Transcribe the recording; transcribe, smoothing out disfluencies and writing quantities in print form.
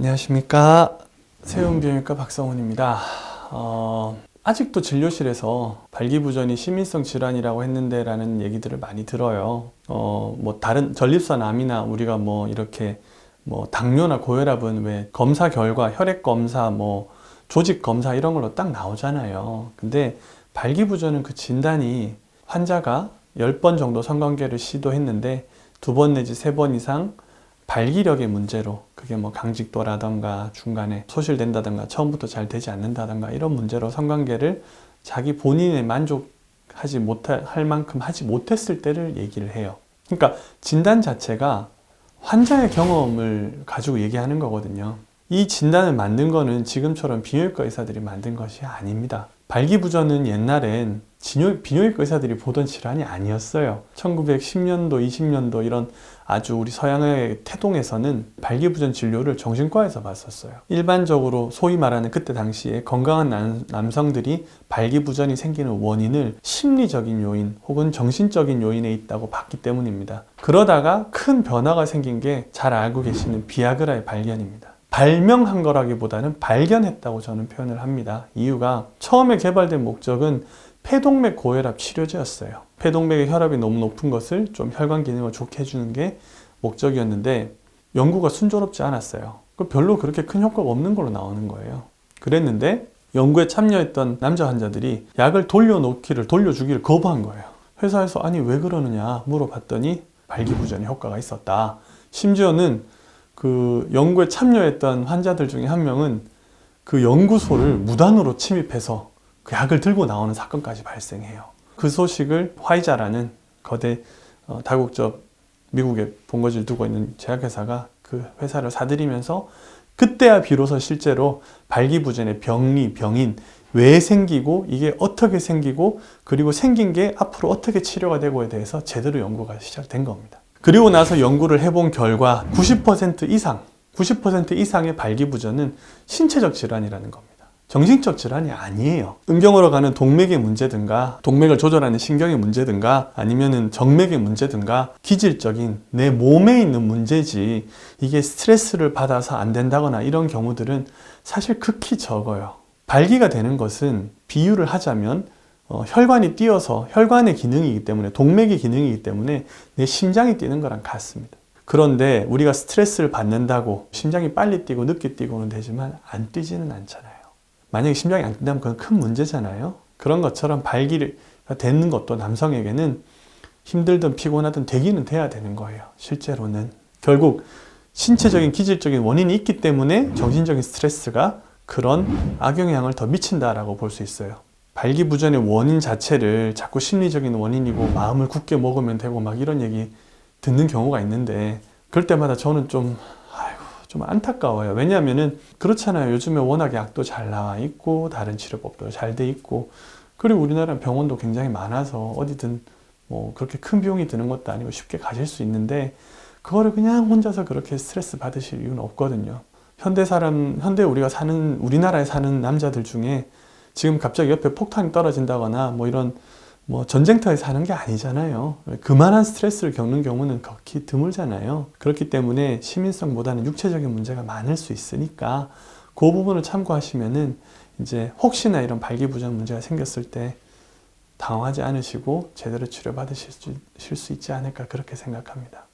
안녕하십니까. 세운비용외과 박성훈입니다. 아직도 진료실에서 발기부전이 심민성 질환이라고 했는데 라는 얘기들을 많이 들어요. 뭐 다른 전립선암이나 우리가 뭐 이렇게 뭐 당뇨나 고혈압은 왜 검사 결과 혈액 검사 뭐 조직 검사 이런 걸로 딱 나오잖아요. 근데 발기부전은 그 진단이 환자가 10번 정도 성관계를 시도했는데 2번 내지 3번 이상 발기력의 문제로, 그게 뭐 강직도라던가 중간에 소실된다던가 처음부터 잘 되지 않는다던가 이런 문제로 성관계를 자기 본인에 만족하지 못할 만큼 하지 못했을 때를 얘기를 해요. 그러니까 진단 자체가 환자의 경험을 가지고 얘기하는 거거든요. 이 진단을 만든 거는 지금처럼 비뇨기과 의사들이 만든 것이 아닙니다. 발기부전은 옛날엔 비뇨기과 의사들이 보던 질환이 아니었어요. 1910년도, 20년도 이런 아주 우리 서양의 태동에서는 발기부전 진료를 정신과에서 봤었어요. 일반적으로 소위 말하는 그때 당시에 건강한 남성들이 발기부전이 생기는 원인을 심리적인 요인 혹은 정신적인 요인에 있다고 봤기 때문입니다. 그러다가 큰 변화가 생긴 게 잘 알고 계시는 비아그라의 발견입니다. 발명한 거라기보다는 발견했다고 저는 표현을 합니다. 이유가 처음에 개발된 목적은 폐동맥 고혈압 치료제였어요. 폐동맥의 혈압이 너무 높은 것을 좀 혈관 기능을 좋게 해주는 게 목적이었는데 연구가 순조롭지 않았어요. 별로 그렇게 큰 효과가 없는 걸로 나오는 거예요. 그랬는데 연구에 참여했던 남자 환자들이 약을 돌려주기를 거부한 거예요. 회사에서 아니 왜 그러느냐 물어봤더니 발기부전에 효과가 있었다. 심지어는 그 연구에 참여했던 환자들 중에 한 명은 그 연구소를 무단으로 침입해서 그 약을 들고 나오는 사건까지 발생해요. 그 소식을 화이자라는 거대 다국적 미국에 본거지를 두고 있는 제약회사가 그 회사를 사들이면서 그때야 비로소 실제로 발기부전의 병인 왜 생기고 이게 어떻게 생기고 그리고 생긴 게 앞으로 어떻게 치료가 되고에 대해서 제대로 연구가 시작된 겁니다. 그리고 나서 연구를 해본 결과 90% 이상의 발기부전은 신체적 질환이라는 겁니다. 정신적 질환이 아니에요. 음경으로 가는 동맥의 문제든가 동맥을 조절하는 신경의 문제든가 아니면은 정맥의 문제든가 기질적인 내 몸에 있는 문제지 이게 스트레스를 받아서 안 된다거나 이런 경우들은 사실 극히 적어요. 발기가 되는 것은 비유를 하자면 혈관이 뛰어서 혈관의 기능이기 때문에 동맥의 기능이기 때문에 내 심장이 뛰는 거랑 같습니다. 그런데 우리가 스트레스를 받는다고 심장이 빨리 뛰고 늦게 뛰고는 되지만 안 뛰지는 않잖아요. 만약에 심장이 안 뛴다면 그건 큰 문제잖아요. 그런 것처럼 발기가 되는 것도 남성에게는 힘들든 피곤하든 되기는 돼야 되는 거예요. 실제로는 결국 신체적인 기질적인 원인이 있기 때문에 정신적인 스트레스가 그런 악영향을 더 미친다라고 볼 수 있어요. 발기부전의 원인 자체를 자꾸 심리적인 원인이고 마음을 굳게 먹으면 되고 막 이런 얘기 듣는 경우가 있는데 그럴 때마다 저는 좀 안타까워요. 왜냐하면은 그렇잖아요. 요즘에 워낙 약도 잘 나와 있고 다른 치료법도 잘 돼 있고 그리고 우리나라는 병원도 굉장히 많아서 어디든 뭐 그렇게 큰 비용이 드는 것도 아니고 쉽게 가실 수 있는데 그거를 그냥 혼자서 그렇게 스트레스 받으실 이유는 없거든요. 우리나라에 사는 남자들 중에 지금 갑자기 옆에 폭탄이 떨어진다거나 뭐 이런 뭐 전쟁터에 사는 게 아니잖아요. 그만한 스트레스를 겪는 경우는 극히 드물잖아요. 그렇기 때문에 시민성보다는 육체적인 문제가 많을 수 있으니까 그 부분을 참고하시면은 이제 혹시나 이런 발기부전 문제가 생겼을 때 당황하지 않으시고 제대로 치료받으실 수 있지 않을까 그렇게 생각합니다.